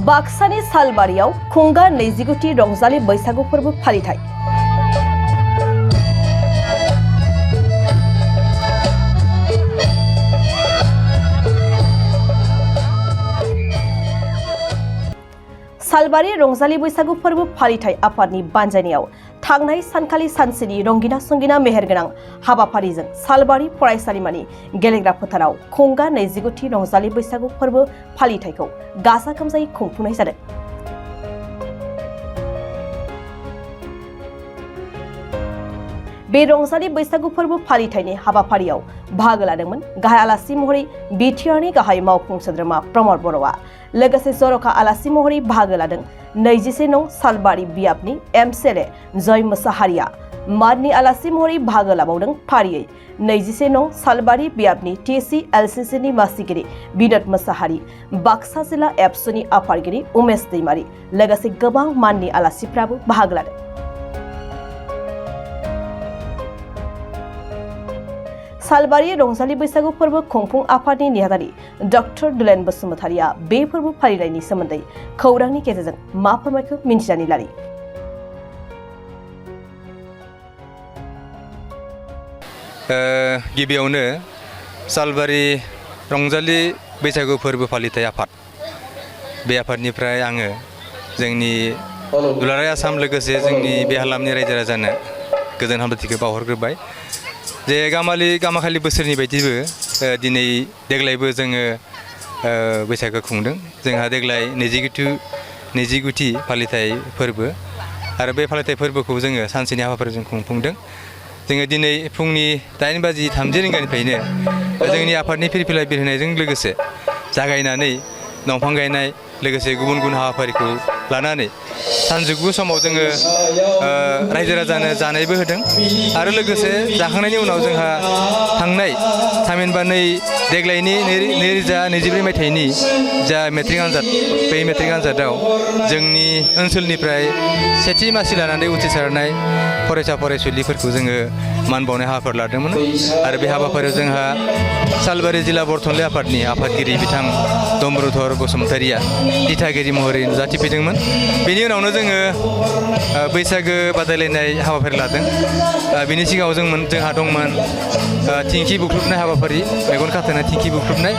बाक्सानि सालबारियाव खुंगा 29थि रंजालि बैसागु फोरबो फालिथाय। सालबारि रंजालि बैसागु फोरबो फालिथाय आफादनि बानजायनायाव थांनाय सानखालि सानसेनि रंगिना संगिना मेहेरगोनां हाबाफारिजों सालबारि फरायसालिमानि गेलेग्रा फोथाराव खुंगा 29थि रंजालि बैसागु फोरबो फालिथायखौ गाजा गोमजायै खुंफुंनाय जादों। बे रंजालि बैसागु फोरबो फालिथायनि हाबाफारियाव बाहागो लादोंमोन गाहाय आलासि महरै बिटिआरनि गाहाय मावफुं सोद्रोमा प्रमद बर'आ। लोगोसे जर'खा आलासि महरै बाहागो लादों 21 नं सालबारि बियाबनि एमसिएलए जय मोसाहारिया। माननि आलासि महरै बाहागो लाबावदों फारियै 21 नं सालबारि बियाबनि टिसि एलसिसिनि मासिगिरि बिनोद मोसाहारि, बाक्सा जिल्ला एबसुनि आफादगिरि उमेश दैमारि, लोगोसे गोबां माननि आलासिफ्राबो बाहागो लादों। सालबारि रंजालि बैसागु फोरबो खुंफुं आफादनि नेहाथारि डक्टर दुलेन बसुमतारिया बे फोरबो फालिनायनि सोमोन्दै खौरांनि गेजेरजों मा फोरमायखो मिन्थिनानै लानि। गिबियावनो सालबारि रंजालि बैसागु फोरबो फालिथाय आफाद बे आफादनिफ्राय आङो जोंनि दुलाराय आसाम लोगोसे जोंनि बे हालामनि रायजो राजानो गोजोन हामलायथिखौ बावहरग्रोबाय। जे गामाखालि बोसोरनि बायदिबो दिनै देग्लायबो जोङो बैसागो खुंदों। जोंहा देग्लाय 29थि फालिथाय फोरबो आरो बे फालिथाय फोरबोखौ जोङो सानसेनि हाबाफारिजों खुंफुंदों। जोङो दिनै फुंनि 8:30 रिंगानिफ्रायनो जोंनि आफादनि फिरफिला बिरहोनायजों लोगोसे जागायनानै दंफां गायनाय लोगोसे गुबुन गुबुन हाबाफारिखौ लानानै सानजौफु समाव जोङो रायजो राजानो जानायबो होदों आरो लोगोसे जाखांनायनि उनाव जोंहा थांनाय थामहिनबा देग्लायनि 2024 मायथाइनि जा मेट्रिक आनजाद बे मेट्रिक आनजादाव जोंनि ओनसोलनिफ्राय सेथि मासि लानानै उथ्रिसारनाय फरायसा फरायसुलिफोरखौ जोङो मान बावनाय हाबाफारि लादोंमोन आरो बे हाबाफारियाव जोंहा सालबारि जिल्ला बरथुनलाइ आफादनि आफादगिरि बिथां डम्रुधर बसुमतारिया दिथागिरि महरै नुजाथिफैदोंमोन। बेनि उनावनो जोङो बैसागो बादायलायनाय हाबाफारि लादों। बिनि सिगाङाव जोंहा दंमोन थिंखि बुख्रुबनाय हाबाफारि, मेगन खाथेनाय थिंखि बुख्रुबनाय,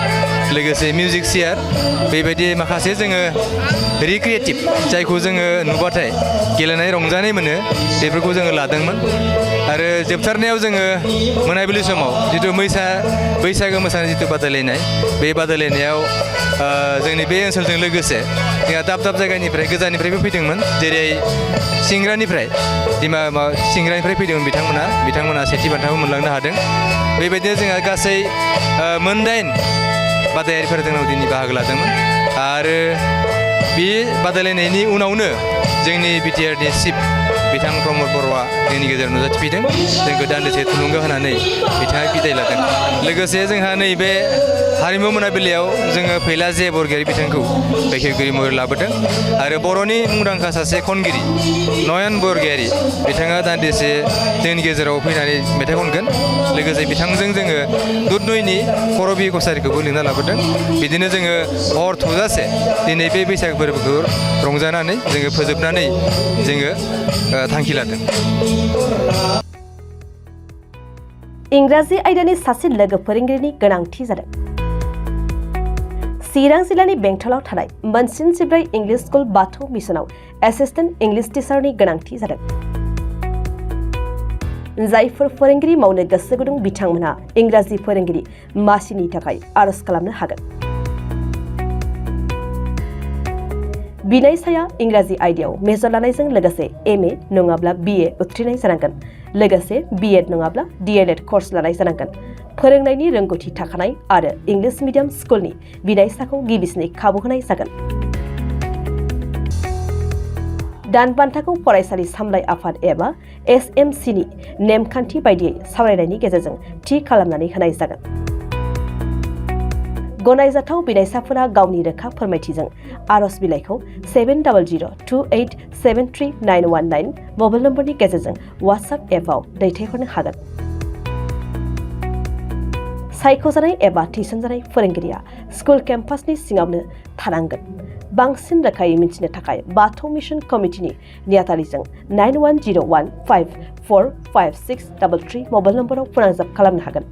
लोगोसे मिउजिक चेयार, बेबायदि माखासे जोङो रिक्रिएटिभ जायखौ जोङो नुबाथाय गेलेनाय रंजानाय मोनो बेफोरखौ जोङो लादोंमोन। आरो जोबथारनायाव जोङो मोनाबिलि समाव जिथु बैसागो मोसानाय जिथु बादायलायनाय बे बादायलायनायाव जोंनि बे ओनसोलजों लोगोसे जोंहा दाब दाब जायगानिफ्राय गोजाननिफ्रायबो फैदोंमोन। जेरै सिंग्रानिफ्राय फैदोंमोन बिथांमोना सेथि बान्थाबो मोनलांनो हादों। बेबायदिनो जोंहा गासै मोन 8 बादायारिफोर जोंनाव दिनै बाहागो लादोंमोन आरो बे बादायलायनायनि उनावनो जोंनि बिटिआरनि चिफ बिथां प्रमद बर'आ जोंनि गेजेराव नुजाथिफैदों। जोंखौ दान्दिसे थुलुंगा होनानै बिथाङा बिदाय लादों। लोगोसे जोंहा नैबे हारिमु मोनाबिलियाव जोङो फैला जे बरगयारि बिथांखौ बेखेवगिरि महरै लाबोदों आरो बर'नि मुंदांखा सासे खनगिरि नयन बरगयारि बिथाङा दान्दिसे जोंनि गेजेराव फैनानै मेथाइ खनगोन। लोगोसे बिथांजों जोङो दुधनैनि करबि कसारिखौबो लिंना लाबोदों। बिदिनो जोङो हर थौजासे दिनै बे बैसागो फोरबोखौ रंजानानै जोङो फोजोबनानै जोङो थांखि लादों। इंराजि आयदानि सासे लोगो फोरोंगिरिनि गोनांथि जादों। चिरां जिल्लानि बेंटलाव थानाय मोनसिन सिब्राय इंलिश स्कुल बाथौ मिसनाव एसिस्टेन्ट इंलिश टिचारनि गोनांथि जादों। जायफोर फोरोंगिरि मावनो गोसो गुदुं बिथांमोनहा इंराजि फोरोंगिरि मासिनि थाखाय आरज खालामनो हागोन। बिनायसाया इंराजि आयदायाव मेजर लानायजों लोगोसे एमए नङाब्ला बिए उथ्रिनाय जानांगोन। लोगोसे बिएड नङाब्ला डीएलएड कर्स लानाय जानांगोन। फोरोंनायनि रोंगौथि थाखानाय आरो इंलिश मिडियाम स्कुलनि बिनायसाखौ गिबिसिनै खाबु होनाय जागोन। दानबान्थाखौ फरायसालि सामलाय आफाद एबा एसएमसिनि नेमखान्थि बायदियै सावरायनायनि गेजेरजों थि खालामनानै होनाय जागोन। गनायजाथाव बिनायसाफोरा गावनि रोखा फोरमायथिजों आरज बिलाइखौ 7002873919 मबाइल नम्बरनि गेजेरजों वाट्सएप एपआव दैथायहरनो हागोन। सायख'जानाय एबा थिसनजानाय फोरोंगिरिया स्कुल केम्पासनि सिङावनो थानांगोन। बांसिन रोखायै मिथिनो थाखाय बाथौ मिशन कमिटिनि नेहाथारिजों 9101545633 मबाइल नम्बराव फोनांजाब खालामनो हागोन।